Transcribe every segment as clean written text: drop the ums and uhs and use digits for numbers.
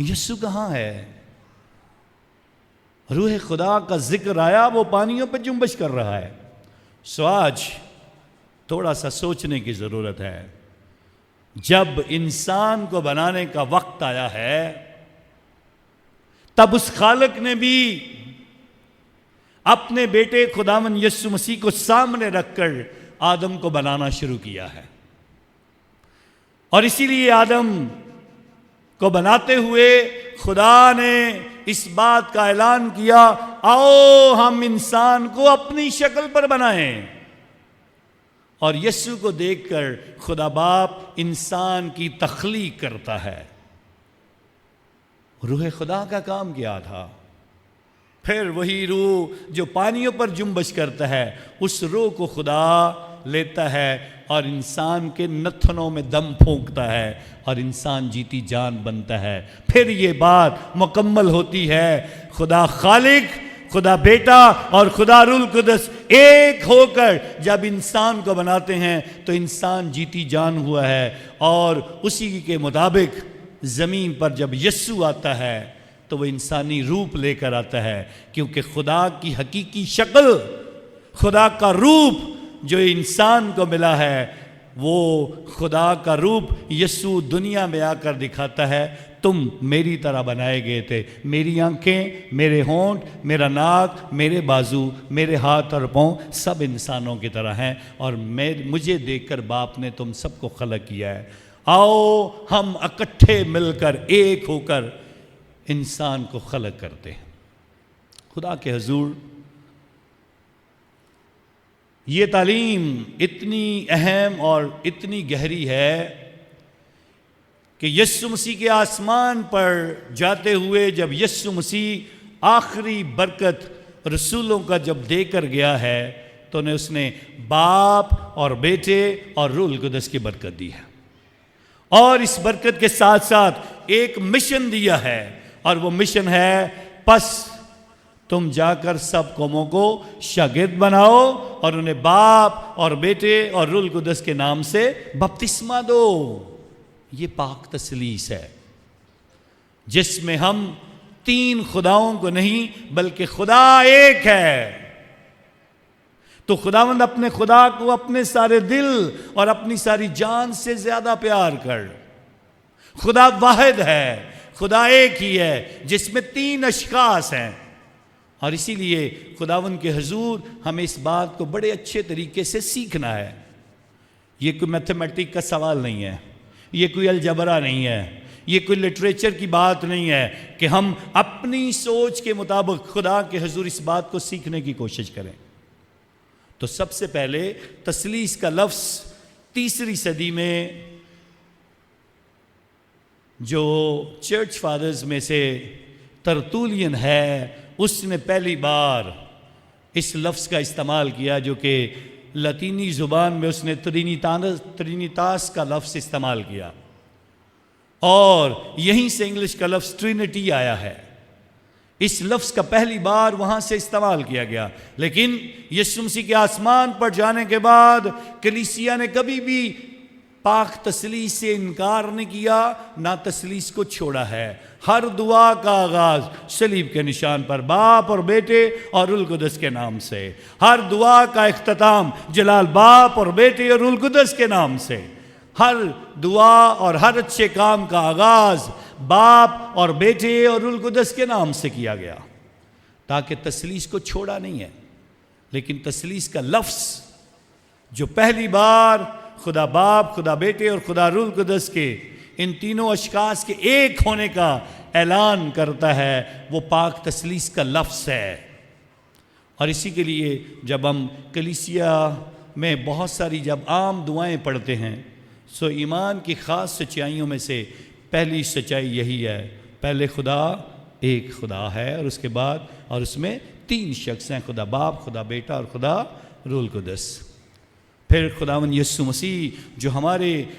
یسوع کہاں ہے؟ روح خدا کا ذکر آیا، وہ پانیوں پہ جنبش کر رہا ہے۔ سو آج تھوڑا سا سوچنے کی ضرورت ہے۔ جب انسان کو بنانے کا وقت آیا ہے، تب اس خالق نے بھی اپنے بیٹے خداوند یسوع مسیح کو سامنے رکھ کر آدم کو بنانا شروع کیا ہے، اور اسی لیے آدم کو بناتے ہوئے خدا نے اس بات کا اعلان کیا، آؤ ہم انسان کو اپنی شکل پر بنائیں۔ اور یسوع کو دیکھ کر خدا باپ انسان کی تخلیق کرتا ہے۔ روح خدا کا کام کیا تھا؟ پھر وہی روح جو پانیوں پر جنبش کرتا ہے، اس روح کو خدا لیتا ہے اور انسان کے نتھنوں میں دم پھونکتا ہے اور انسان جیتی جان بنتا ہے۔ پھر یہ بات مکمل ہوتی ہے، خدا خالق، خدا بیٹا اور خدا روح القدس ایک ہو کر جب انسان کو بناتے ہیں تو انسان جیتی جان ہوا ہے، اور اسی کے مطابق زمین پر جب یسوع آتا ہے تو وہ انسانی روپ لے کر آتا ہے، کیونکہ خدا کی حقیقی شکل، خدا کا روپ جو انسان کو ملا ہے، وہ خدا کا روپ یسوع دنیا میں آ کر دکھاتا ہے۔ تم میری طرح بنائے گئے تھے، میری آنکھیں، میرے ہونٹ، میرا ناک، میرے بازو، میرے ہاتھ اور پاؤں سب انسانوں کی طرح ہیں، اور مجھے دیکھ کر باپ نے تم سب کو خلق کیا ہے۔ آؤ ہم اکٹھے مل کر ایک ہو کر انسان کو خلق کرتے ہیں۔ خدا کے حضور یہ تعلیم اتنی اہم اور اتنی گہری ہے کہ یسوع مسیح کے آسمان پر جاتے ہوئے جب یسوع مسیح آخری برکت رسولوں کا جب دے کر گیا ہے تو اس نے باپ اور بیٹے اور روح القدس کی برکت دی ہے، اور اس برکت کے ساتھ ساتھ ایک مشن دیا ہے، اور وہ مشن ہے پس تم جا کر سب قوموں کو شاگرد بناؤ اور انہیں باپ اور بیٹے اور روح القدس کے نام سے بپتسمہ دو۔ یہ پاک تثلیث ہے جس میں ہم تین خداؤں کو نہیں بلکہ خدا ایک ہے۔ تو خداوند اپنے خدا کو اپنے سارے دل اور اپنی ساری جان سے زیادہ پیار کر۔ خدا واحد ہے، خدا ایک ہی ہے جس میں تین اشخاص ہیں، اور اسی لیے خداوند کے حضور ہمیں اس بات کو بڑے اچھے طریقے سے سیکھنا ہے۔ یہ کوئی میتھمیٹک کا سوال نہیں ہے، یہ کوئی الجبرا نہیں ہے، یہ کوئی لٹریچر کی بات نہیں ہے کہ ہم اپنی سوچ کے مطابق خدا کے حضور اس بات کو سیکھنے کی کوشش کریں۔ تو سب سے پہلے تثلیث کا لفظ 3 صدی میں جو چرچ فادرز میں سے ترتولین ہے، اس نے پہلی بار اس لفظ کا استعمال کیا، جو کہ لاطینی زبان میں اس نے ٹرینیتاس کا لفظ استعمال کیا، اور یہیں سے انگلش کا لفظ ٹرینٹی آیا ہے۔ اس لفظ کا پہلی بار وہاں سے استعمال کیا گیا، لیکن یسوع مسیح کے آسمان پر جانے کے بعد کلیسیا نے کبھی بھی پاک تثلیث سے انکار نہیں کیا، نہ تثلیث کو چھوڑا ہے۔ ہر دعا کا آغاز صلیب کے نشان پر باپ اور بیٹے اور روح القدس کے نام سے، ہر دعا کا اختتام جلال باپ اور بیٹے اور روح القدس کے نام سے، ہر دعا اور ہر اچھے کام کا آغاز باپ اور بیٹے اور روح القدس کے نام سے کیا گیا، تاکہ تثلیث کو چھوڑا نہیں ہے۔ لیکن تثلیث کا لفظ جو پہلی بار خدا باپ، خدا بیٹے اور خدا روح القدس کے ان تینوں اشخاص کے ایک ہونے کا اعلان کرتا ہے، وہ پاک تثلیث کا لفظ ہے۔ اور اسی کے لیے جب ہم کلیسیا میں بہت ساری جب عام دعائیں پڑھتے ہیں، سو ایمان کی خاص سچائیوں میں سے پہلی سچائی یہی ہے، پہلے خدا ایک خدا ہے، اور اس کے بعد اور اس میں 3 شخص ہیں، خدا باپ، خدا بیٹا اور خدا روح القدس۔ پھر خداوند یسوع مسیح جو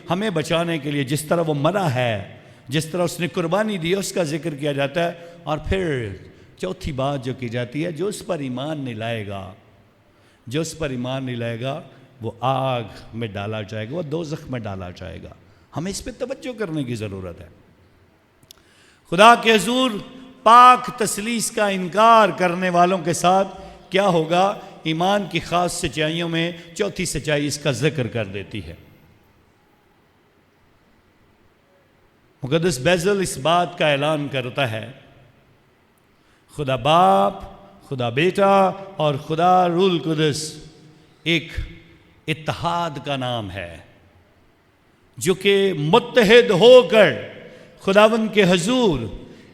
ہمیں بچانے کے لیے جس طرح وہ مرا ہے، جس طرح اس نے قربانی دی، اس کا ذکر کیا جاتا ہے۔ اور پھر چوتھی بات جو کی جاتی ہے، جو اس پر ایمان نہیں لائے گا، جو اس پر ایمان نہیں لائے گا وہ آگ میں ڈالا جائے گا، وہ دوزخ میں ڈالا جائے گا۔ ہمیں اس پہ توجہ کرنے کی ضرورت ہے۔ خدا کے حضور پاک تثلیث کا انکار کرنے والوں کے ساتھ کیا ہوگا؟ ایمان کی خاص سچائیوں میں چوتھی سچائی اس کا ذکر کر دیتی ہے۔ مقدس بیزل اس بات کا اعلان کرتا ہے، خدا باپ، خدا بیٹا اور خدا روح القدس ایک اتحاد کا نام ہے جو کہ متحد ہو کر خداوند کے حضور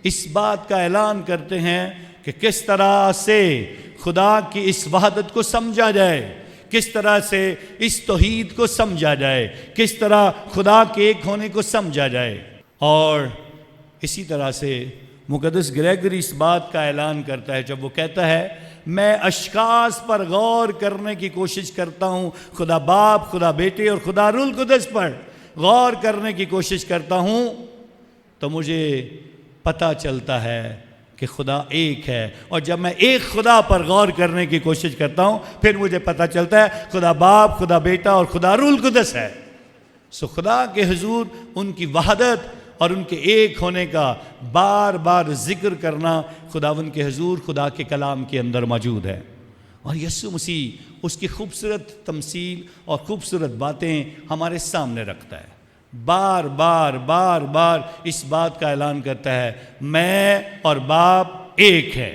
اس بات کا اعلان کرتے ہیں کہ کس طرح سے خدا کی اس وحدت کو سمجھا جائے، کس طرح سے اس توحید کو سمجھا جائے، کس طرح خدا کے ایک ہونے کو سمجھا جائے۔ اور اسی طرح سے مقدس گریگری اس بات کا اعلان کرتا ہے جب وہ کہتا ہے، میں اشخاص پر غور کرنے کی کوشش کرتا ہوں، خدا باپ، خدا بیٹے اور خدا روح القدس پر غور کرنے کی کوشش کرتا ہوں، تو مجھے پتہ چلتا ہے کہ خدا ایک ہے۔ اور جب میں ایک خدا پر غور کرنے کی کوشش کرتا ہوں، پھر مجھے پتہ چلتا ہے خدا باپ، خدا بیٹا اور خدا روح القدس ہے۔ سو خدا کے حضور ان کی وحدت اور ان کے ایک ہونے کا بار بار ذکر کرنا خداوند کے حضور خدا کے کلام کے اندر موجود ہے۔ اور یسوع مسیح اس کی خوبصورت تمثیل اور خوبصورت باتیں ہمارے سامنے رکھتا ہے، بار بار بار بار اس بات کا اعلان کرتا ہے، میں اور باپ ایک ہے،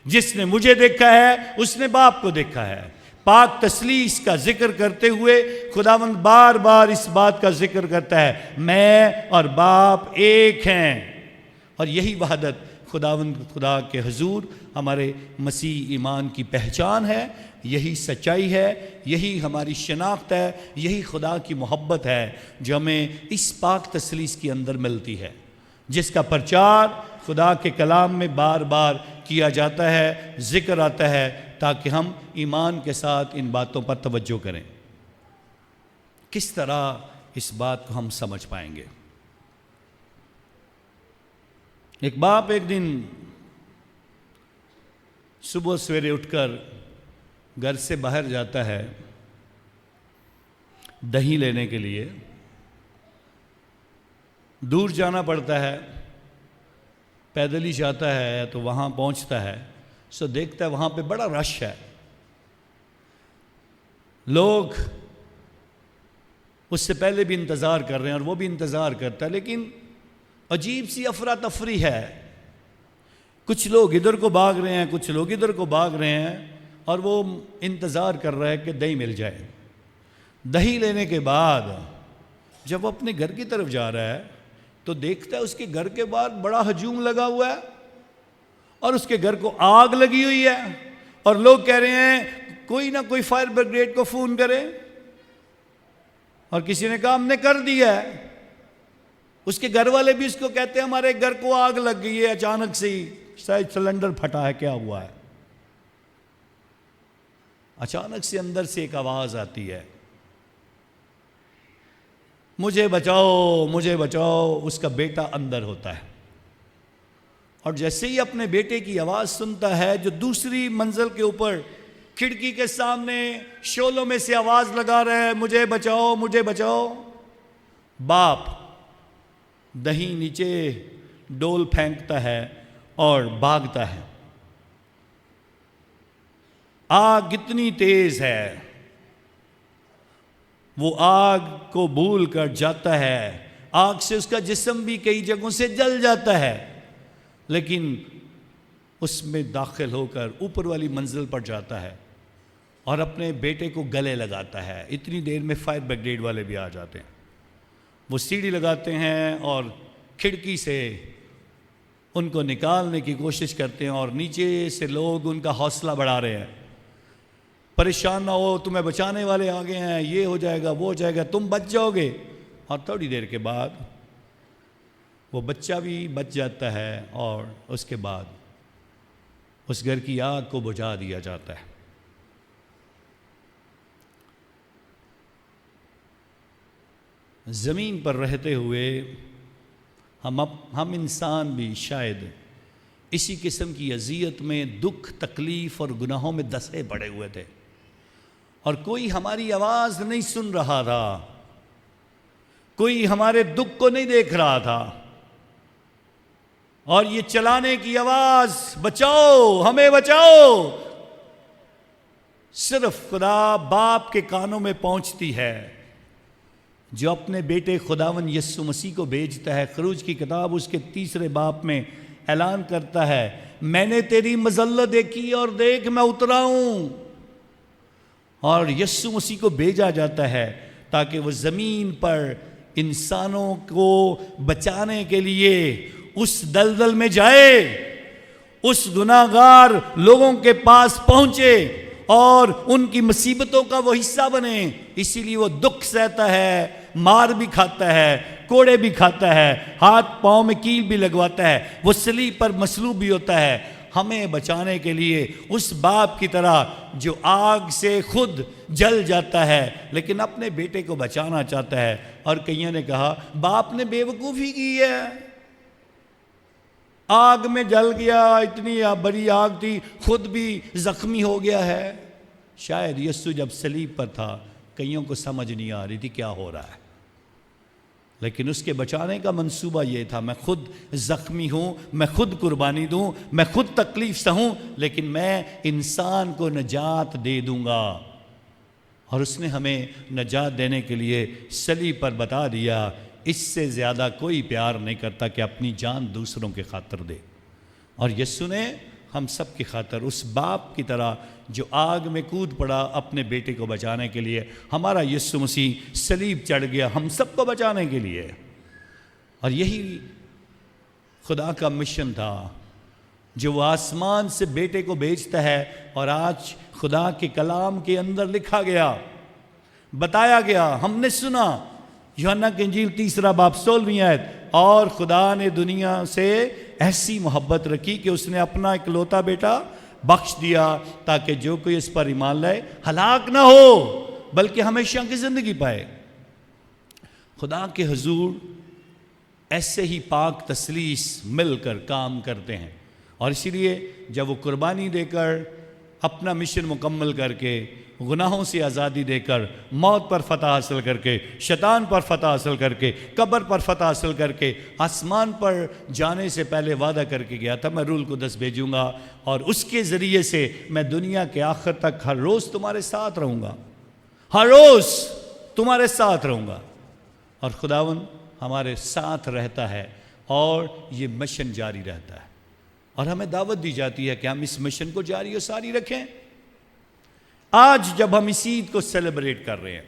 جس نے مجھے دیکھا ہے اس نے باپ کو دیکھا ہے۔ پاک تثلیث کا ذکر کرتے ہوئے خداوند بار بار اس بات کا ذکر کرتا ہے، میں اور باپ ایک ہیں۔ اور یہی وحدت خداوند خدا کے حضور ہمارے مسیح ایمان کی پہچان ہے، یہی سچائی ہے، یہی ہماری شناخت ہے، یہی خدا کی محبت ہے جو ہمیں اس پاک تثلیث کے اندر ملتی ہے، جس کا پرچار خدا کے کلام میں بار بار کیا جاتا ہے، ذکر آتا ہے، تاکہ ہم ایمان کے ساتھ ان باتوں پر توجہ کریں۔ کس طرح اس بات کو ہم سمجھ پائیں گے؟ ایک باپ ایک دن صبح سویرے اٹھ کر گھر سے باہر جاتا ہے دہی لینے کے لیے، دور جانا پڑتا ہے، پیدل ہی جاتا ہے، تو وہاں پہنچتا ہے، سو دیکھتا ہے وہاں پہ بڑا رش ہے، لوگ اس سے پہلے بھی انتظار کر رہے ہیں اور وہ بھی انتظار کرتا ہے، لیکن عجیب سی افراتفری ہے، کچھ لوگ ادھر کو بھاگ رہے ہیں، کچھ لوگ ادھر کو بھاگ رہے ہیں، اور وہ انتظار کر رہا ہے کہ دہی مل جائے۔ دہی لینے کے بعد جب وہ اپنے گھر کی طرف جا رہا ہے تو دیکھتا ہے اس کے گھر کے باہر بڑا ہجوم لگا ہوا ہے اور اس کے گھر کو آگ لگی ہوئی ہے، اور لوگ کہہ رہے ہیں کوئی نہ کوئی فائر بریگیڈ کو فون کرے، اور کسی نے کہا ہم نے کر دیا ہے۔ اس کے گھر والے بھی اس کو کہتے ہیں ہمارے گھر کو آگ لگ گئی ہے، اچانک سے ہی شاید سلنڈر پھٹا ہے، کیا ہوا ہے؟ اچانک سے اندر سے ایک آواز آتی ہے، مجھے بچاؤ، مجھے بچاؤ۔ اس کا بیٹا اندر ہوتا ہے، اور جیسے ہی اپنے بیٹے کی آواز سنتا ہے جو دوسری منزل کے اوپر کھڑکی کے سامنے شعلوں میں سے آواز لگا رہا ہے، مجھے بچاؤ، مجھے بچاؤ، باپ دہی نیچے ڈول پھینکتا ہے اور بھاگتا ہے۔ آگ اتنی تیز ہے، وہ آگ کو بھول کر جاتا ہے، آگ سے اس کا جسم بھی کئی جگہوں سے جل جاتا ہے، لیکن اس میں داخل ہو کر اوپر والی منزل پر جاتا ہے اور اپنے بیٹے کو گلے لگاتا ہے۔ اتنی دیر میں فائر بریگیڈ والے بھی آ جاتے ہیں، وہ سیڑھی لگاتے ہیں اور کھڑکی سے ان کو نکالنے کی کوشش کرتے ہیں، اور نیچے سے لوگ ان کا حوصلہ بڑھا رہے ہیں، پریشان نہ ہو، تمہیں بچانے والے آگے ہیں، یہ ہو جائے گا، وہ ہو جائے گا، تم بچ جاؤ گے۔ اور تھوڑی دیر کے بعد وہ بچہ بھی بچ جاتا ہے، اور اس کے بعد اس گھر کی آگ کو بجھا دیا جاتا ہے۔ زمین پر رہتے ہوئے ہم انسان بھی شاید اسی قسم کی اذیت میں، دکھ، تکلیف اور گناہوں میں دسے پڑے ہوئے تھے، اور کوئی ہماری آواز نہیں سن رہا تھا، کوئی ہمارے دکھ کو نہیں دیکھ رہا تھا، اور یہ چلانے کی آواز بچاؤ ہمیں بچاؤ صرف خدا باپ کے کانوں میں پہنچتی ہے جو اپنے بیٹے خداوند یسوع مسیح کو بھیجتا ہے۔ خروج کی کتاب اس کے 3 باب میں اعلان کرتا ہے، میں نے تیری مذلت دیکھی اور دیکھ میں اترا ہوں۔ اور یسوع مسیح کو بھیجا جاتا ہے تاکہ وہ زمین پر انسانوں کو بچانے کے لیے اس دلدل میں جائے، اس گناہگار لوگوں کے پاس پہنچے اور ان کی مصیبتوں کا وہ حصہ بنے۔ اسی لیے وہ دکھ سہتا ہے، مار بھی کھاتا ہے، کوڑے بھی کھاتا ہے، ہاتھ پاؤں میں کیل بھی لگواتا ہے، وہ صلیب پر مصلوب بھی ہوتا ہے ہمیں بچانے کے لیے، اس باپ کی طرح جو آگ سے خود جل جاتا ہے لیکن اپنے بیٹے کو بچانا چاہتا ہے۔ اور کئیوں نے کہا باپ نے بے وقوفی کی ہے، آگ میں جل گیا، اتنی بڑی آگ تھی، خود بھی زخمی ہو گیا ہے۔ شاید یسوع جب صلیب پر تھا کئیوں کو سمجھ نہیں آ رہی تھی کیا ہو رہا ہے، لیکن اس کے بچانے کا منصوبہ یہ تھا، میں خود زخمی ہوں، میں خود قربانی دوں، میں خود تکلیف سہوں، لیکن میں انسان کو نجات دے دوں گا۔ اور اس نے ہمیں نجات دینے کے لیے صلیب پر بتا دیا اس سے زیادہ کوئی پیار نہیں کرتا کہ اپنی جان دوسروں کے خاطر دے۔ اور یسوع نے ہم سب کی خاطر اس باپ کی طرح جو آگ میں کود پڑا اپنے بیٹے کو بچانے کے لیے، ہمارا یسوع مسیح صلیب چڑھ گیا ہم سب کو بچانے کے لیے۔ اور یہی خدا کا مشن تھا جو وہ آسمان سے بیٹے کو بھیجتا ہے، اور آج خدا کے کلام کے اندر لکھا گیا، بتایا گیا، ہم نے سنا یوحنا کی انجیل 3 باب 16 آیت، اور خدا نے دنیا سے ایسی محبت رکھی کہ اس نے اپنا اکلوتا بیٹا بخش دیا تاکہ جو کوئی اس پر ایمان لائے ہلاک نہ ہو بلکہ ہمیشہ کی زندگی پائے۔ خدا کے حضور ایسے ہی پاک تسلیس مل کر کام کرتے ہیں، اور اسی لیے جب وہ قربانی دے کر اپنا مشن مکمل کر کے، گناہوں سے آزادی دے کر، موت پر فتح حاصل کر کے، شیطان پر فتح حاصل کر کے، قبر پر فتح حاصل کر کے، آسمان پر جانے سے پہلے وعدہ کر کے گیا تھا میں روح القدس بھیجوں گا اور اس کے ذریعے سے میں دنیا کے آخر تک ہر روز تمہارے ساتھ رہوں گا، ہر روز تمہارے ساتھ رہوں گا۔ اور خداوند ہمارے ساتھ رہتا ہے اور یہ مشن جاری رہتا ہے، اور ہمیں دعوت دی جاتی ہے کہ ہم اس مشن کو جاری و ساری رکھیں۔ آج جب ہم اس عید کو سیلیبریٹ کر رہے ہیں،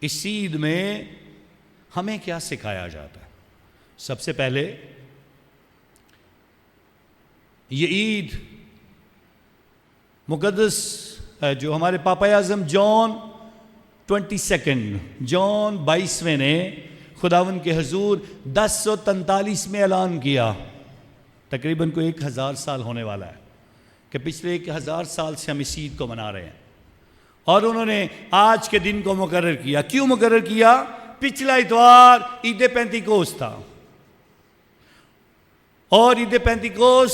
اس عید میں ہمیں کیا سکھایا جاتا ہے؟ سب سے پہلے یہ عید مقدس جو ہمارے پاپا اعظم جان 22 نے خداوند کے حضور 1043 میں اعلان کیا، تقریباً کوئی 1000 سال ہونے والا ہے کہ پچھلے 1000 سال سے ہم اس عید کو منا رہے ہیں، اور انہوں نے آج کے دن کو مقرر کیا۔ کیوں مقرر کیا؟ پچھلا اتوار عید پینتیکوس تھا، اور عید پینتیکوس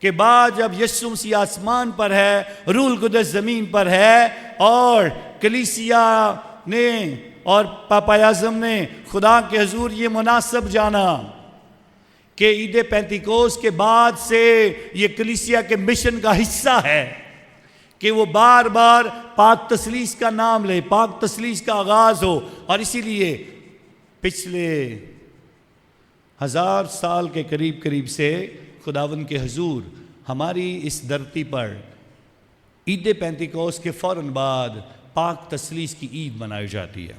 کے بعد جب یسوع مسیح آسمان پر ہے، روح القدس زمین پر ہے، اور کلیسیا نے اور پاپا اعظم نے خدا کے حضور یہ مناسب جانا کہ عید پینتیکوس کے بعد سے یہ کلیسیا کے مشن کا حصہ ہے کہ وہ بار بار پاک تسلیس کا نام لے، پاک تسلیس کا آغاز ہو، اور اسی لیے پچھلے 1000 سال کے قریب سے خداوند کے حضور ہماری اس دھرتی پر عید پینتیکوس کے فوراً بعد پاک تسلیس کی عید منائی جاتی ہے،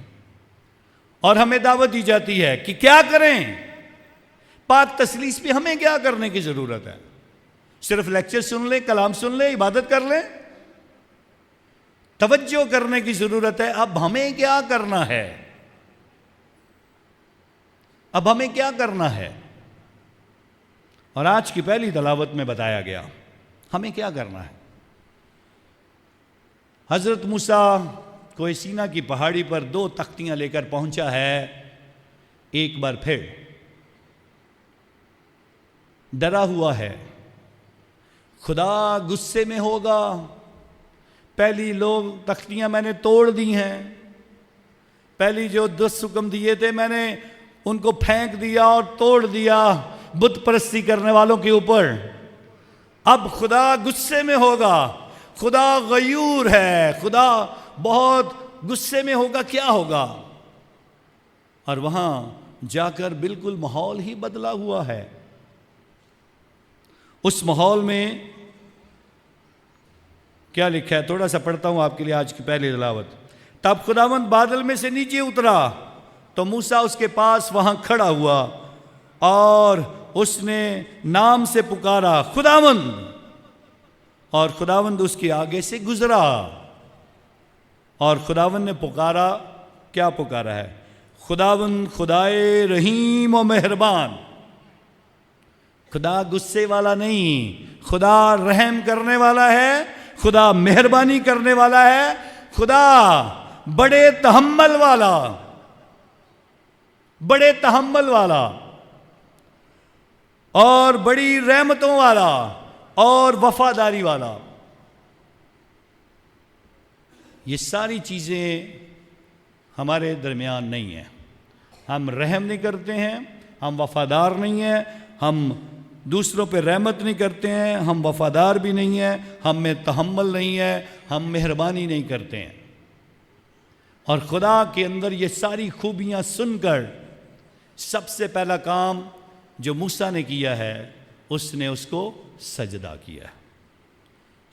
اور ہمیں دعوت دی جاتی ہے کہ کیا کریں؟ پاک تسلیس پہ ہمیں کیا کرنے کی ضرورت ہے؟ صرف لیکچر سن لیں، کلام سن لیں، عبادت کر لیں؟ توجہ کرنے کی ضرورت ہے۔ اب ہمیں کیا کرنا ہے؟ اب ہمیں کیا کرنا ہے؟ اور آج کی پہلی تلاوت میں بتایا گیا ہمیں کیا کرنا ہے۔ حضرت موسیٰ کوہ سینا کی پہاڑی پر 2 تختیاں لے کر پہنچا ہے، ایک بار پھر ڈرا ہوا ہے، خدا غصے میں ہوگا، پہلی لوگ تختیاں میں نے توڑ دی ہیں، پہلی جو 10 حکم دیے تھے میں نے ان کو پھینک دیا اور توڑ دیا بت پرستی کرنے والوں کے اوپر. اب خدا غصے میں ہوگا. خدا غیور ہے. خدا بہت غصے میں ہوگا. کیا ہوگا؟ اور وہاں جا کر بالکل ماحول ہی بدلا ہوا ہے. اس ماحول میں کیا لکھا ہے؟ تھوڑا سا پڑھتا ہوں آپ کے لیے آج کی پہلی تلاوت. تب خداوند بادل میں سے نیچے اترا تو موسیٰ اس کے پاس وہاں کھڑا ہوا اور اس نے نام سے پکارا خداوند، اور خداوند اس کے آگے سے گزرا. اور خداوند نے پکارا. کیا پکارا ہے؟ خداوند خدائے رحیم و مہربان. خدا غصے والا نہیں، خدا رحم کرنے والا ہے، خدا مہربانی کرنے والا ہے، خدا بڑے تحمل والا، بڑے تحمل والا اور بڑی رحمتوں والا اور وفاداری والا. یہ ساری چیزیں ہمارے درمیان نہیں ہیں. ہم رحم نہیں کرتے ہیں، ہم وفادار نہیں ہیں، ہم دوسروں پہ رحمت نہیں کرتے ہیں، ہم وفادار بھی نہیں ہیں، ہم میں تحمل نہیں ہے، ہم مہربانی نہیں کرتے ہیں. اور خدا کے اندر یہ ساری خوبیاں سن کر سب سے پہلا کام جو موسیٰ نے کیا ہے، اس نے اس کو سجدہ کیا.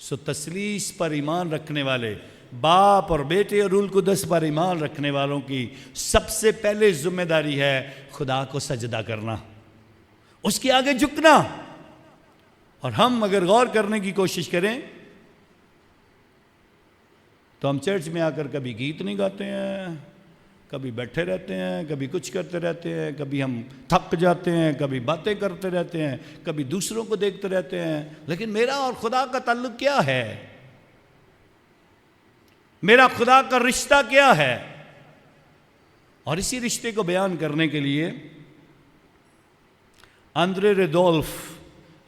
سو تثلیث پر ایمان رکھنے والے، باپ اور بیٹے اور روح القدس پر ایمان رکھنے والوں کی سب سے پہلے ذمہ داری ہے خدا کو سجدہ کرنا، اس کے آگے جھکنا. اور ہم اگر غور کرنے کی کوشش کریں تو ہم چرچ میں آ کر کبھی گیت نہیں گاتے ہیں، کبھی بیٹھے رہتے ہیں، کبھی کچھ کرتے رہتے ہیں، کبھی ہم تھک جاتے ہیں، کبھی باتیں کرتے رہتے ہیں، کبھی دوسروں کو دیکھتے رہتے ہیں. لیکن میرا اور خدا کا تعلق کیا ہے؟ میرا خدا کا رشتہ کیا ہے؟ اور اسی رشتے کو بیان کرنے کے لیے آندرے ریڈولف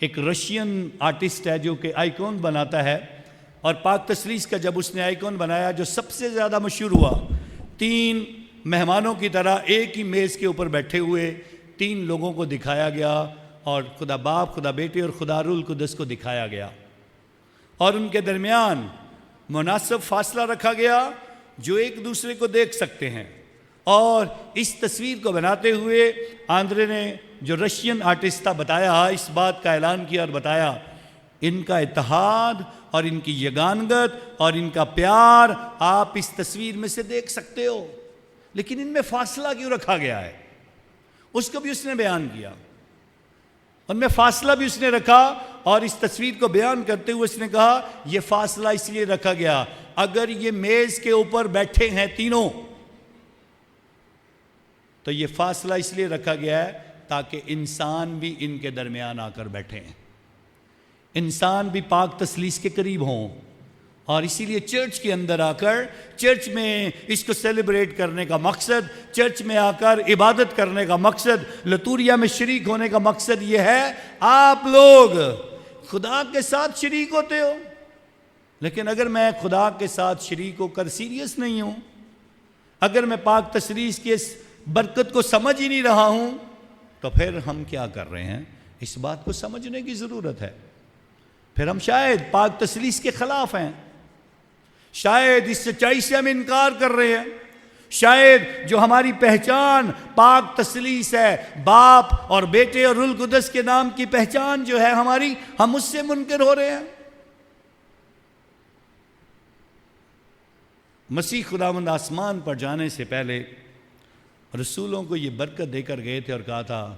ایک رشین آرٹسٹ ہے جو کہ آئیکن بناتا ہے. اور پاک تثلیث کا جب اس نے آئیکن بنایا جو سب سے زیادہ مشہور ہوا، 3 مہمانوں کی طرح ایک ہی میز کے اوپر بیٹھے ہوئے 3 لوگوں کو دکھایا گیا، اور خدا باپ، خدا بیٹے اور خدا روح القدس کو دکھایا گیا، اور ان کے درمیان مناسب فاصلہ رکھا گیا جو ایک دوسرے کو دیکھ سکتے ہیں. اور اس تصویر کو بناتے ہوئے آندرے نے جو رشین آرٹسٹ تھا بتایا، اس بات کا اعلان کیا اور بتایا، ان کا اتحاد اور ان کی یگانگت اور ان کا پیار آپ اس تصویر میں سے دیکھ سکتے ہو، لیکن ان میں فاصلہ کیوں رکھا گیا ہے؟ اس کو بھی اس نے بیان کیا. ان میں فاصلہ بھی اس نے رکھا، اور اس تصویر کو بیان کرتے ہوئے اس نے کہا یہ فاصلہ اس لیے رکھا گیا، اگر یہ میز کے اوپر بیٹھے ہیں تینوں تو یہ فاصلہ اس لیے رکھا گیا ہے تاکہ انسان بھی ان کے درمیان آ کر بیٹھے ہیں، انسان بھی پاک تثلیث کے قریب ہوں. اور اسی لیے چرچ کے اندر آ کر، چرچ میں اس کو سیلیبریٹ کرنے کا مقصد، چرچ میں آ کر عبادت کرنے کا مقصد، لتوریا میں شریک ہونے کا مقصد یہ ہے آپ لوگ خدا کے ساتھ شریک ہوتے ہو. لیکن اگر میں خدا کے ساتھ شریک ہو کر سیریس نہیں ہوں، اگر میں پاک تثلیث کی اس برکت کو سمجھ ہی نہیں رہا ہوں، تو پھر ہم کیا کر رہے ہیں؟ اس بات کو سمجھنے کی ضرورت ہے. پھر ہم شاید پاک تثلیث کے خلاف ہیں، شاید اس سچائی سے ہم انکار کر رہے ہیں، شاید جو ہماری پہچان پاک تثلیث ہے، باپ اور بیٹے اور روح القدس کے نام کی پہچان جو ہے ہماری، ہم اس سے منکر ہو رہے ہیں. مسیح خداوند آسمان پر جانے سے پہلے رسولوں کو یہ برکت دے کر گئے تھے اور کہا تھا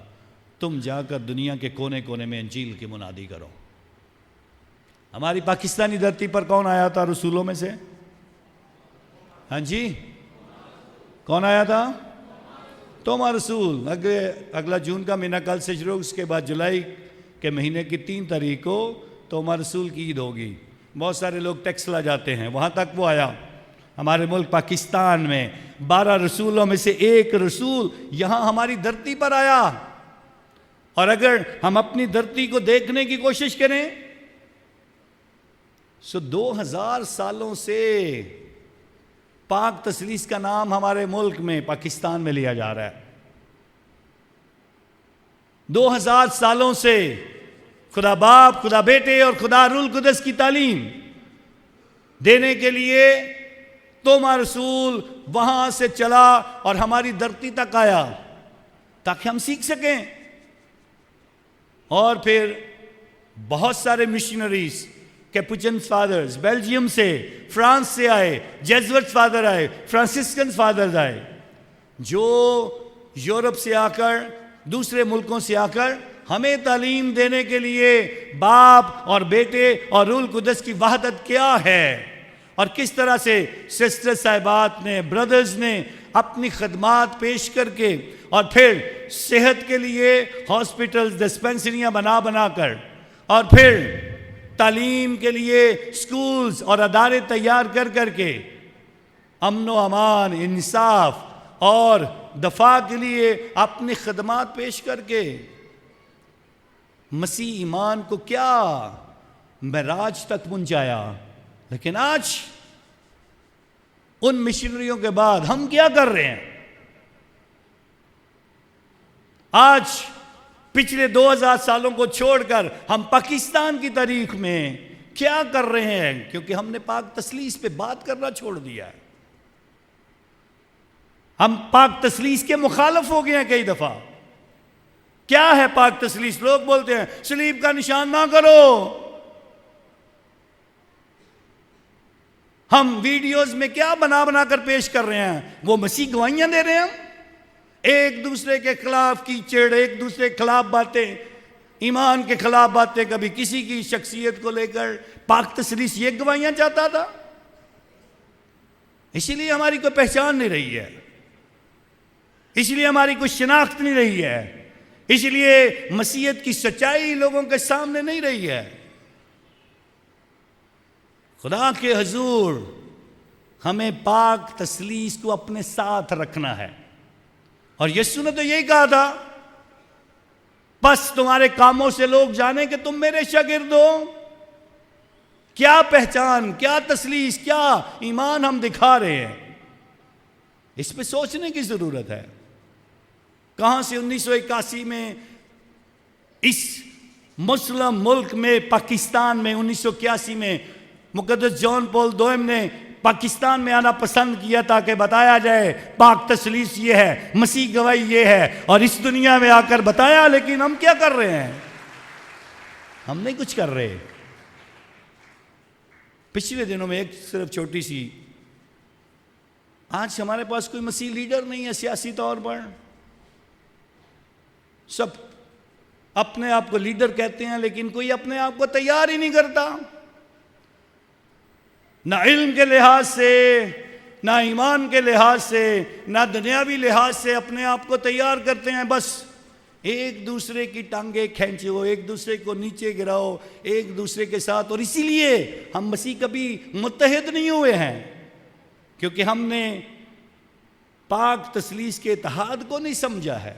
تم جا کر دنیا کے کونے کونے میں انجیل کی منادی کرو. ہماری پاکستانی دھرتی پر کون آیا تھا رسولوں میں سے؟ ہاں جی، کون آیا تھا؟ توما رسول. اگلا جون کا مہینہ کل سے شروع، اس کے بعد جولائی کے مہینے کی 3 تاریخ کو توما رسول کی عید ہوگی. بہت سارے لوگ ٹیکس لا جاتے ہیں، وہاں تک وہ آیا. ہمارے ملک پاکستان میں 12 رسولوں میں سے ایک رسول یہاں ہماری دھرتی پر آیا. اور اگر ہم اپنی دھرتی کو دیکھنے کی کوشش کریں 2000 سالوں سے پاک تثلیث کا نام ہمارے ملک میں پاکستان میں لیا جا رہا ہے. 2000 سالوں سے خدا باپ، خدا بیٹے اور خدا روح القدس کی تعلیم دینے کے لیے توما رسول وہاں سے چلا اور ہماری دھرتی تک آیا تاکہ ہم سیکھ سکیں. اور پھر بہت سارے مشنریز، کیپوچن فادرز بیلجیم سے، فرانس سے آئے، جیزوٹ فادر آئے، فرانسسکن فادرز آئے، جو یورپ سے آ کر، دوسرے ملکوں سے آ کر ہمیں تعلیم دینے کے لیے باپ اور بیٹے اور روح القدس کی وحدت کیا ہے، اور کس طرح سے سسٹر صاحبات نے، بردرز نے اپنی خدمات پیش کر کے، اور پھر صحت کے لیے ہاسپٹلز، ڈسپنسریاں بنا کر، اور پھر تعلیم کے لیے سکولز اور ادارے تیار کر کے، امن و امان، انصاف اور دفاع کے لیے اپنی خدمات پیش کر کے مسیح ایمان کو کیا معراج تک پہنچایا. لیکن آج ان مشنریوں کے بعد ہم کیا کر رہے ہیں؟ آج پچھلے 2000 سالوں کو چھوڑ کر ہم پاکستان کی تاریخ میں کیا کر رہے ہیں؟ کیونکہ ہم نے پاک تثلیث پہ بات کرنا چھوڑ دیا ہے. ہم پاک تثلیث کے مخالف ہو گئے ہیں کئی دفعہ. کیا ہے پاک تثلیث؟ لوگ بولتے ہیں صلیب کا نشان نہ کرو. ہم ویڈیوز میں کیا بنا کر پیش کر رہے ہیں؟ وہ مسیح گواہیاں دے رہے ہیں. ہم ایک دوسرے کے خلاف کیچڑ، ایک دوسرے کے خلاف باتیں، ایمان کے خلاف باتیں، کبھی کسی کی شخصیت کو لے کر. پاک تثلیث یہ گواہیاں چاہتا تھا. اسی لیے ہماری کوئی پہچان نہیں رہی ہے، اس لیے ہماری کوئی شناخت نہیں رہی ہے، اس لیے مسیحیت کی سچائی لوگوں کے سامنے نہیں رہی ہے. خدا کے حضور ہمیں پاک تثلیث کو اپنے ساتھ رکھنا ہے. اور یسوع نے تو یہی کہا تھا، بس تمہارے کاموں سے لوگ جانیں کہ تم میرے شاگرد ہو. کیا پہچان، کیا تثلیث، کیا ایمان ہم دکھا رہے ہیں؟ اس پہ سوچنے کی ضرورت ہے. کہاں سے 1981 میں اس مسلم ملک میں، پاکستان میں، 1981 میں مقدس جان پال دوم نے پاکستان میں آنا پسند کیا تاکہ بتایا جائے پاک تثلیث یہ ہے، مسیح گواہی یہ ہے، اور اس دنیا میں آ کر بتایا. لیکن ہم کیا کر رہے ہیں؟ ہم نہیں کچھ کر رہے. پچھلے دنوں میں ایک صرف چھوٹی سی، آج ہمارے پاس کوئی مسیح لیڈر نہیں ہے سیاسی طور پر. سب اپنے آپ کو لیڈر کہتے ہیں لیکن کوئی اپنے آپ کو تیار ہی نہیں کرتا، نہ علم کے لحاظ سے، نہ ایمان کے لحاظ سے، نہ دنیاوی لحاظ سے اپنے آپ کو تیار کرتے ہیں. بس ایک دوسرے کی ٹانگیں کھینچو، ایک دوسرے کو نیچے گراؤ، ایک دوسرے کے ساتھ. اور اسی لیے ہم مسیح کبھی متحد نہیں ہوئے ہیں، کیونکہ ہم نے پاک تثلیث کے اتحاد کو نہیں سمجھا ہے.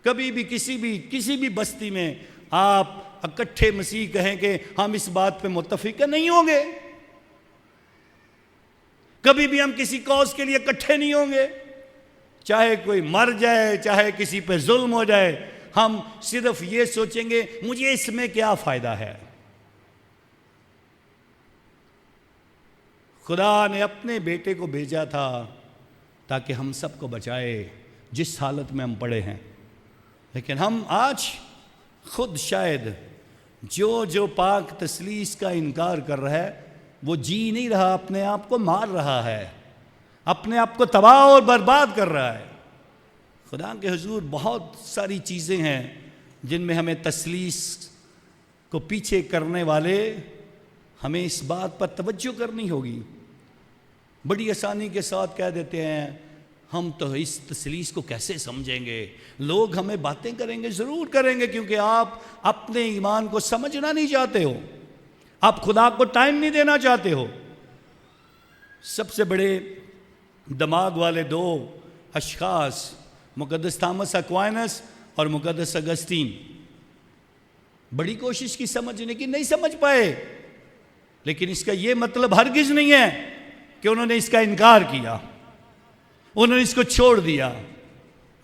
کبھی بھی کسی بھی بستی میں آپ اکٹھے مسیح کہیں کہ ہم اس بات پہ متفق نہیں ہوں گے. کبھی بھی ہم کسی کاز کے لیے اکٹھے نہیں ہوں گے، چاہے کوئی مر جائے، چاہے کسی پہ ظلم ہو جائے. ہم صرف یہ سوچیں گے مجھے اس میں کیا فائدہ ہے. خدا نے اپنے بیٹے کو بھیجا تھا تاکہ ہم سب کو بچائے جس حالت میں ہم پڑے ہیں. لیکن ہم آج خود شاید جو پاک تثلیث کا انکار کر رہا ہے وہ جی نہیں رہا، اپنے آپ کو مار رہا ہے، اپنے آپ کو تباہ اور برباد کر رہا ہے. خدا کے حضور بہت ساری چیزیں ہیں جن میں ہمیں تثلیث کو پیچھے کرنے والے ہمیں اس بات پر توجہ کرنی ہوگی. بڑی آسانی کے ساتھ کہہ دیتے ہیں ہم تو اس تثلیث کو کیسے سمجھیں گے، لوگ ہمیں باتیں کریں گے. ضرور کریں گے، کیونکہ آپ اپنے ایمان کو سمجھنا نہیں چاہتے ہو، آپ خدا کو ٹائم نہیں دینا چاہتے ہو. سب سے بڑے دماغ والے دو اشخاص مقدس تھامس ایکوائنس اور مقدس اگستین، بڑی کوشش کی سمجھنے کی، نہیں سمجھ پائے. لیکن اس کا یہ مطلب ہرگز نہیں ہے کہ انہوں نے اس کا انکار کیا، انہوں نے اس کو چھوڑ دیا.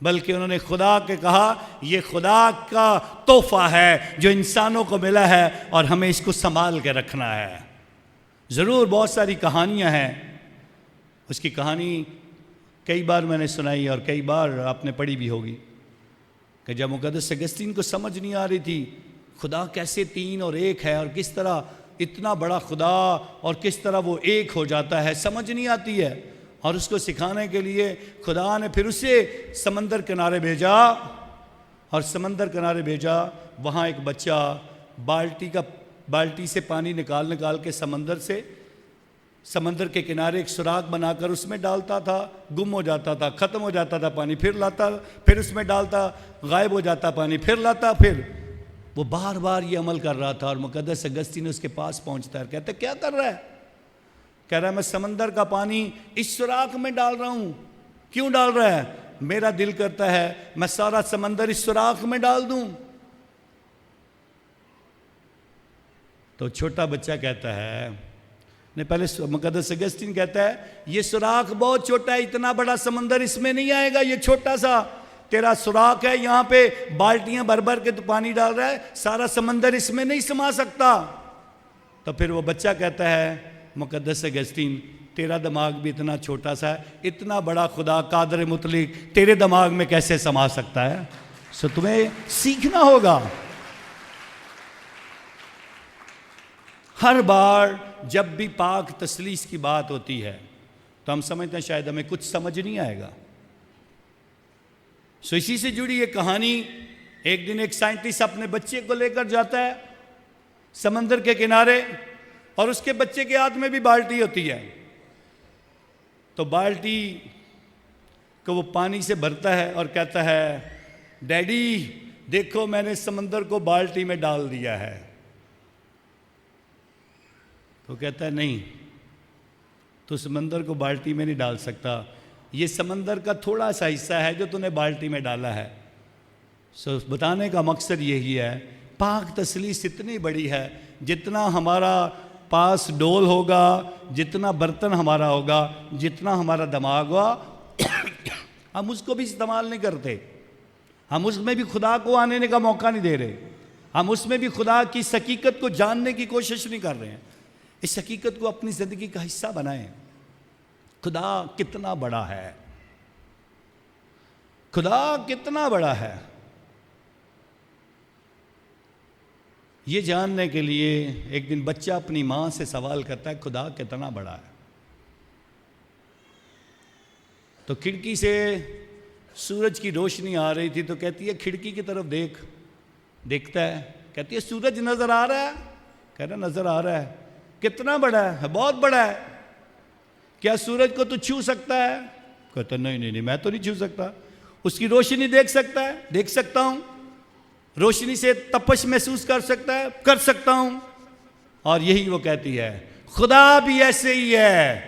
بلکہ انہوں نے خدا کے کہا یہ خدا کا تحفہ ہے جو انسانوں کو ملا ہے اور ہمیں اس کو سنبھال کے رکھنا ہے۔ ضرور بہت ساری کہانیاں ہیں، اس کی کہانی کئی بار میں نے سنائی اور کئی بار آپ نے پڑھی بھی ہوگی کہ جب مقدس اگستین کو سمجھ نہیں آ رہی تھی خدا کیسے تین اور ایک ہے اور کس طرح اتنا بڑا خدا اور کس طرح وہ ایک ہو جاتا ہے، سمجھ نہیں آتی ہے، اور اس کو سکھانے کے لیے خدا نے پھر اسے سمندر کنارے بھیجا، اور سمندر کنارے بھیجا، وہاں ایک بچہ بالٹی سے پانی نکال کے سمندر کے کنارے ایک سوراخ بنا کر اس میں ڈالتا تھا، گم ہو جاتا تھا، ختم ہو جاتا تھا پانی، پھر لاتا، پھر اس میں ڈالتا، غائب ہو جاتا پانی، پھر لاتا، پھر وہ بار بار یہ عمل کر رہا تھا۔ اور مقدس اگستین اس کے پاس پہنچتا ہے، کہتا ہے کیا کر رہا ہے؟ کہہ رہا ہے میں سمندر کا پانی اس سوراخ میں ڈال رہا ہوں۔ کیوں ڈال رہا ہے؟ میرا دل کرتا ہے میں سارا سمندر اس سوراخ میں ڈال دوں۔ تو چھوٹا بچہ کہتا ہے، پہلے مقدس اگستین کہتا ہے یہ سوراخ بہت چھوٹا ہے، اتنا بڑا سمندر اس میں نہیں آئے گا، یہ چھوٹا سا تیرا سوراخ ہے، یہاں پہ بالٹیاں بھر بھر کے تو پانی ڈال رہا ہے، سارا سمندر اس میں نہیں سما سکتا۔ تو پھر وہ بچہ کہتا ہے مقدس اگستین تیرا دماغ بھی اتنا چھوٹا سا ہے، اتنا بڑا خدا قادر مطلق تیرے دماغ میں کیسے سما سکتا ہے؟ سو تمہیں سیکھنا ہوگا۔ ہر بار جب بھی پاک تثلیث کی بات ہوتی ہے تو ہم سمجھتے ہیں شاید ہمیں کچھ سمجھ نہیں آئے گا۔ سو اسی سے جڑی یہ کہانی، ایک دن ایک سائنٹسٹ اپنے بچے کو لے کر جاتا ہے سمندر کے کنارے، اور اس کے بچے کے ہاتھ میں بھی بالٹی ہوتی ہے، تو بالٹی کو وہ پانی سے بھرتا ہے اور کہتا ہے ڈیڈی دیکھو میں نے سمندر کو بالٹی میں ڈال دیا ہے۔ تو کہتا ہے نہیں، تو سمندر کو بالٹی میں نہیں ڈال سکتا، یہ سمندر کا تھوڑا سا حصہ ہے جو تو نے بالٹی میں ڈالا ہے۔ سو بتانے کا مقصد یہی ہے پاک تثلیث اتنی بڑی ہے، جتنا ہمارا پاس ڈول ہوگا، جتنا برتن ہمارا ہوگا، جتنا ہمارا دماغ ہوگا، ہم اس کو بھی استعمال نہیں کرتے، ہم اس میں بھی خدا کو آنے کا موقع نہیں دے رہے، ہم اس میں بھی خدا کی حقیقت کو جاننے کی کوشش نہیں کر رہے ہیں۔ اس حقیقت کو اپنی زندگی کا حصہ بنائیں۔ خدا کتنا بڑا ہے، خدا کتنا بڑا ہے، یہ جاننے کے لیے ایک دن بچہ اپنی ماں سے سوال کرتا ہے خدا کتنا بڑا ہے؟ تو کھڑکی سے سورج کی روشنی آ رہی تھی، تو کہتی ہے کھڑکی کی طرف دیکھتا ہے، کہتی ہے سورج نظر آ رہا ہے؟ کہہ رہا نظر آ رہا ہے۔ کتنا بڑا ہے؟ بہت بڑا ہے۔ کیا سورج کو تو چھو سکتا ہے؟ کہتا نہیں میں تو نہیں چھو سکتا۔ اس کی روشنی دیکھ سکتا ہے؟ دیکھ سکتا ہوں۔ روشنی سے تپش محسوس کر سکتا ہے؟ کر سکتا ہوں۔ اور یہی وہ کہتی ہے خدا بھی ایسے ہی ہے،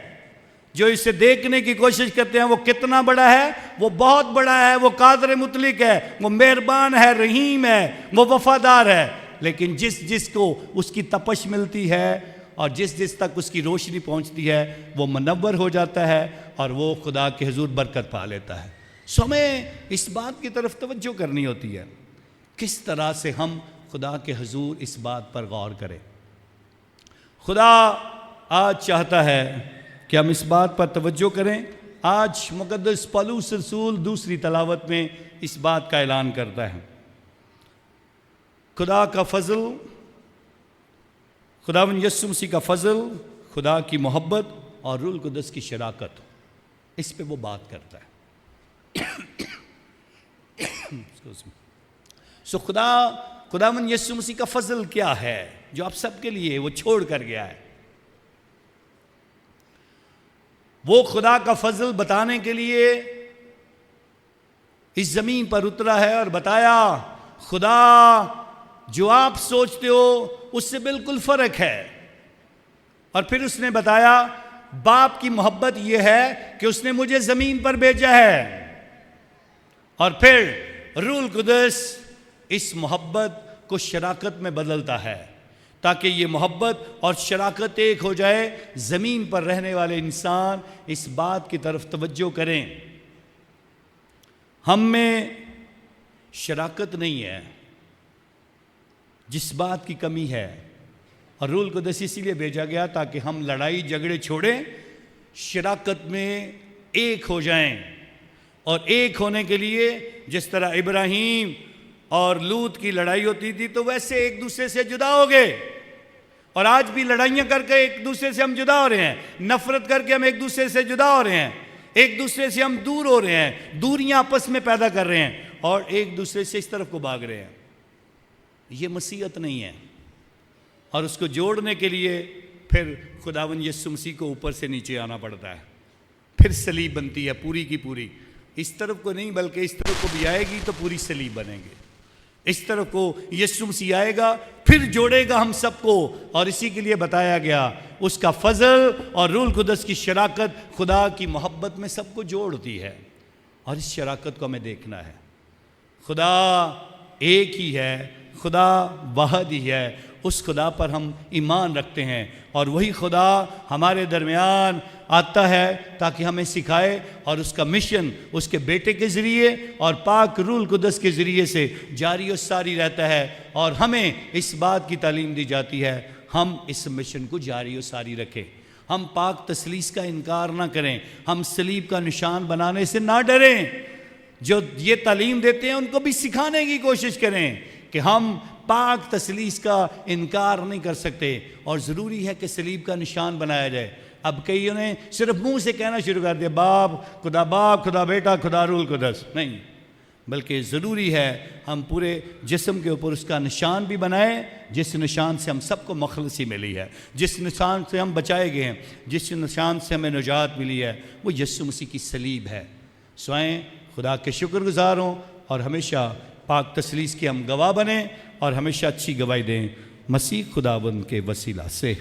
جو اسے دیکھنے کی کوشش کرتے ہیں وہ کتنا بڑا ہے، وہ بہت بڑا ہے، وہ قادر مطلق ہے، وہ مہربان ہے، رحیم ہے، وہ وفادار ہے۔ لیکن جس کو اس کی تپش ملتی ہے اور جس تک اس کی روشنی پہنچتی ہے وہ منور ہو جاتا ہے اور وہ خدا کے حضور برکت پا لیتا ہے۔ سو ہمیں اس بات کی طرف توجہ کرنی ہوتی ہے، کس طرح سے ہم خدا کے حضور اس بات پر غور کریں۔ خدا آج چاہتا ہے کہ ہم اس بات پر توجہ کریں۔ آج مقدس پولس رسول دوسری تلاوت میں اس بات کا اعلان کرتا ہے۔ خدا کا فضل، خداوند یسوع مسیح کا فضل، خدا کی محبت اور روح القدس کی شراکت، اس پہ وہ بات کرتا ہے۔ سو خداوند یسوع مسیح کا فضل کیا ہے جو آپ سب کے لیے وہ چھوڑ کر گیا ہے؟ وہ خدا کا فضل بتانے کے لیے اس زمین پر اترا ہے اور بتایا خدا جو آپ سوچتے ہو اس سے بالکل فرق ہے۔ اور پھر اس نے بتایا باپ کی محبت یہ ہے کہ اس نے مجھے زمین پر بھیجا ہے، اور پھر روح القدس اس محبت کو شراکت میں بدلتا ہے تاکہ یہ محبت اور شراکت ایک ہو جائے، زمین پر رہنے والے انسان اس بات کی طرف توجہ کریں۔ ہم میں شراکت نہیں ہے، جس بات کی کمی ہے، اور روح القدس اسی لیے بھیجا گیا تاکہ ہم لڑائی جھگڑے چھوڑیں، شراکت میں ایک ہو جائیں. اور ایک ہونے کے لیے جس طرح ابراہیم اور لوط کی لڑائی ہوتی تھی تو ویسے ایک دوسرے سے جدا ہو گئے. اور آج بھی لڑائیاں کر کے ایک دوسرے سے ہم جدا ہو رہے ہیں، نفرت کر کے ہم ایک دوسرے سے جدا ہو رہے ہیں، ایک دوسرے سے ہم دور ہو رہے ہیں، دوریاں آپس میں پیدا کر رہے ہیں اور ایک دوسرے سے اس طرف کو بھاگ رہے ہیں. یہ مسیحیت نہیں ہے. اور اس کو جوڑنے کے لیے پھر خداوند یسوع مسیح کو اوپر سے نیچے آنا پڑتا ہے، پھر صلیب بنتی ہے پوری کی پوری. اس طرف کو نہیں بلکہ اس طرف کو بھی آئے گی تو پوری صلیب بنے گی. اس طرف کو یسوع مسیح آئے گا پھر جوڑے گا ہم سب کو. اور اسی کے لیے بتایا گیا اس کا فضل اور روح القدس کی شراکت خدا کی محبت میں سب کو جوڑتی ہے. اور اس شراکت کو ہمیں دیکھنا ہے. خدا ایک ہی ہے، خدا واحد ہی ہے. اس خدا پر ہم ایمان رکھتے ہیں اور وہی خدا ہمارے درمیان آتا ہے تاکہ ہمیں سکھائے. اور اس کا مشن اس کے بیٹے کے ذریعے اور پاک روح القدس کے ذریعے سے جاری و ساری رہتا ہے. اور ہمیں اس بات کی تعلیم دی جاتی ہے ہم اس مشن کو جاری و ساری رکھیں. ہم پاک تثلیث کا انکار نہ کریں، ہم صلیب کا نشان بنانے سے نہ ڈریں. جو یہ تعلیم دیتے ہیں ان کو بھی سکھانے کی کوشش کریں کہ ہم پاک تثلیث کا انکار نہیں کر سکتے اور ضروری ہے کہ صلیب کا نشان بنایا جائے. اب کئیوں نے صرف منہ سے کہنا شروع کر دیا باپ، خدا بیٹا، خدا روح القدس. نہیں، بلکہ ضروری ہے ہم پورے جسم کے اوپر اس کا نشان بھی بنائیں، جس نشان سے ہم سب کو مخلصی ملی ہے، جس نشان سے ہم بچائے گئے ہیں، جس نشان سے ہمیں نجات ملی ہے، وہ یسوع مسیح کی صلیب ہے. سوائیں خدا کے شکر گزار ہوں اور ہمیشہ پاک تثلیث کے ہم گواہ بنیں اور ہمیشہ اچھی گواہی دیں مسیح خداوند کے وسیلہ سے.